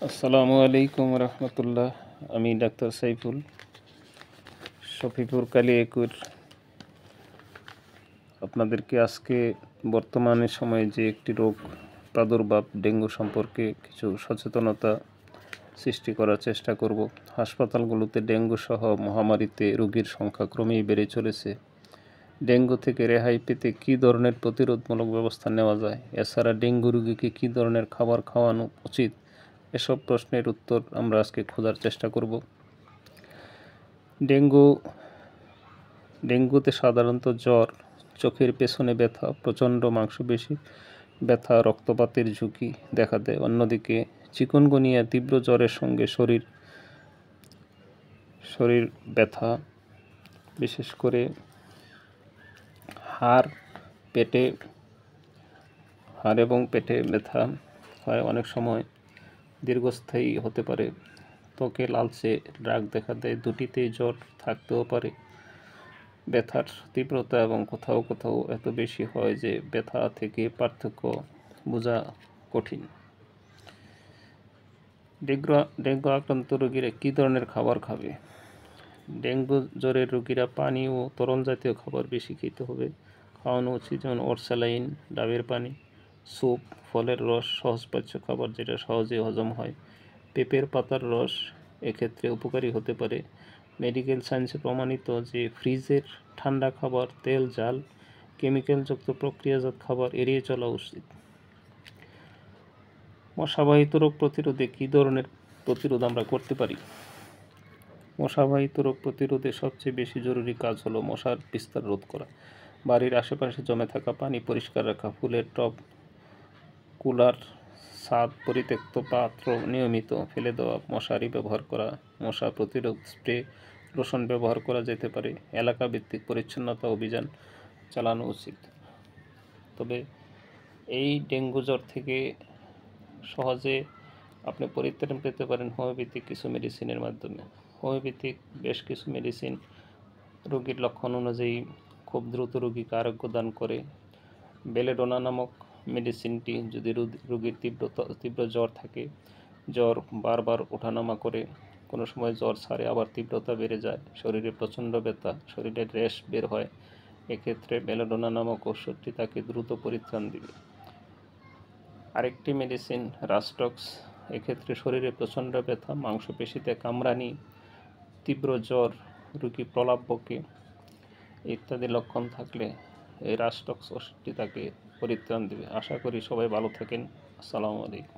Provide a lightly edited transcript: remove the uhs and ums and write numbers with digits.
আসসালামু আলাইকুম রহমতুল্লাহ। আমি ডাক্তার সাইফুল, শফিপুর কালিয়াকুর। আপনাদেরকে আজকে বর্তমানে সময়ে যে একটি রোগ প্রাদুর্ভাব ডেঙ্গু সম্পর্কে কিছু সচেতনতা সৃষ্টি করার চেষ্টা করব। হাসপাতালগুলোতে ডেঙ্গু সহ মহামারীতে রোগীর সংখ্যা ক্রমেই বেড়ে চলেছে। ডেঙ্গু থেকে রেহাই পেতে কী ধরনের প্রতিরোধমূলক ব্যবস্থা নেওয়া যায়, এছাড়া ডেঙ্গু রোগীকে কী ধরনের খাবার খাওয়ানো উচিত, এসব প্রশ্নের উত্তর আমরা আজকে খোঁজার চেষ্টা করব। ডেঙ্গুতে সাধারণত জ্বর, চোখের পেছনে ব্যথা, প্রচণ্ড মাংসপেশি ব্যথা, রক্তপাতের ঝুঁকি দেখা দেয়। অন্যদিকে চিকুনগুনিয়া তীব্র জ্বরের সঙ্গে শরীর ব্যথা, বিশেষ করে হাড় এবং পেটে ব্যথা হয়, অনেক সময় দীর্ঘস্থায়ী হতে পারে। ত্বকে লালচে দাগ দেখা দেয়। দুটিতেই জ্বর থাকতেও পারে। ব্যথার তীব্রতা এবং কোথাও কোথাও এত বেশি হয় যে ব্যথা থেকে পার্থক্য বোঝা কঠিন। ডেঙ্গু আক্রান্ত রোগীরা কী ধরনের খাবার খাবে? ডেঙ্গু জ্বরের রোগীরা পানি ও তরল জাতীয় খাবার বেশি খেতে হবে, খাওয়ানো উচিত, যেমন ওরসালাইন, ডাবের পানি, স্যুপ, ফলের রস, সহজপাচ্য খাবার যেটা সহজে হজম হয়। পেঁপের পাতার রস এক্ষেত্রে উপকারী হতে পারে। মেডিকেল সায়েন্সে প্রমাণিত যে ফ্রিজের ঠান্ডা খাবার, তেল, ঝাল, কেমিক্যালযুক্ত প্রক্রিয়াজাত খাবার এড়িয়ে চলা উচিত। মশাবাহিত রোগ প্রতিরোধে কী ধরনের প্রতিরোধ আমরা করতে পারি? মশাবাহিত রোগ প্রতিরোধে সবচেয়ে বেশি জরুরি কাজ হলো মশার বিস্তার রোধ করা। বাড়ির আশেপাশে জমে থাকা পানি পরিষ্কার রাখা, ফুলের টব, কুলার, ছাদ, পরিত্যক্ত পাত্র নিয়মিত ফেলে দেওয়া, মশারি ব্যবহার করা, মশা প্রতিরোধ স্প্রে, লোশন ব্যবহার করা যেতে পারে। এলাকা ভিত্তিক পরিচ্ছন্নতা অভিযান চালানো উচিত। তবে এই ডেঙ্গু জ্বর থেকে সহজে আপনি পরিত্রাণ পেতে পারেন হোমিওপ্যাথিক কিছু মেডিসিনের মাধ্যমে। হোমিওপ্যাথিক বেশ কিছু মেডিসিন রোগীর লক্ষণ অনুযায়ী খুব দ্রুত রোগীকে আরোগ্য দান করে। বেলেডোনা নামক মেডিসিনটি যদি রোগীর তীব্র জ্বর থাকে, জ্বর বারবার ওঠানামা করে, কোনো সময় জ্বর ছাড়ে আবার তীব্রতা বেড়ে যায়, শরীরে প্রচণ্ড ব্যথা, শরীরে র্যাশ বের হয়, এক্ষেত্রে বেলেডোনা নামক ওষুধটি তাকে দ্রুত পরিত্রাণ দিবে। আরেকটি মেডিসিন রাস্টক্স, এক্ষেত্রে শরীরে প্রচণ্ড ব্যথা, মাংসপেশিতে কামড়ানি, তীব্র জ্বর, রোগী প্রলাপ বকে ইত্যাদি লক্ষণ থাকলে এই রাস্টক্স ওষুধটি তাকে পরিত্রাণ দেবে। আশা করি সবাই ভালো থাকেন। আসসালামু আলাইকুম।